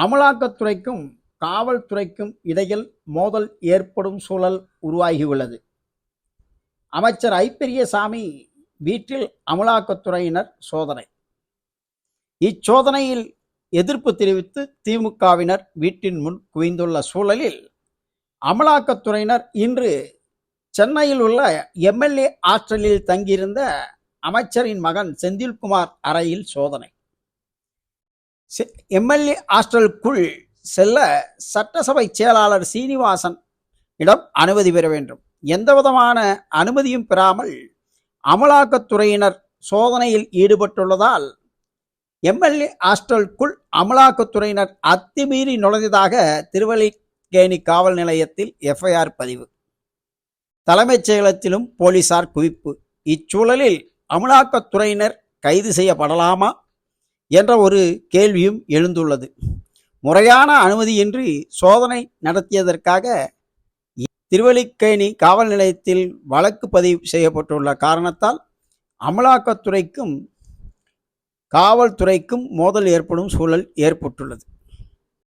அமலாக்கத்துறைக்கும் காவல்துறைக்கும் இடையில் மோதல் ஏற்படும் சூழல் உருவாகியுள்ளது. அமைச்சர் ஐ. பெரியசாமி வீட்டில் அமலாக்கத்துறையினர் சோதனை. இச்சோதனையில் எதிர்ப்பு தெரிவித்து திமுகவினர் வீட்டின் முன் குவிந்துள்ள சூழலில் அமலாக்கத்துறையினர் இன்று சென்னையில் உள்ள எம்எல்ஏ ஹாஸ்டலில் தங்கியிருந்த அமைச்சரின் மகன் செந்தில்குமார் அறையில் சோதனை. எம்எல்ஏ ஹாஸ்டலுக்குள் செல்ல சட்டசபை செயலாளர் சீனிவாசன் இடம் அனுமதி பெற வேண்டும். எந்தவிதமான அனுமதியும் பெறாமல் அமலாக்கத்துறையினர் சோதனையில் ஈடுபட்டுள்ளதால் எம்எல்ஏ ஹாஸ்டலுக்குள் அமலாக்கத்துறையினர் அத்துமீறி நுழைந்ததாக திருவல்லிக்கேணி காவல் நிலையத்தில் எஃப்ஐஆர் பதிவு. தலைமைச் செயலகத்திலும் போலீசார் குவிப்பு. இச்சூழலில் அமலாக்கத்துறையினர் கைது செய்யப்படலாமா என்ற ஒரு கேள்வியும் எழுந்துள்ளது. முறையான அனுமதியின்றி சோதனை நடத்தியதற்காக திருவல்லிக்கேணி காவல் நிலையத்தில் வழக்கு பதிவு செய்யப்பட்டுள்ள காரணத்தால் அமலாக்கத்துறைக்கும் காவல்துறைக்கும் மோதல் ஏற்படும் சூழல் ஏற்பட்டுள்ளது.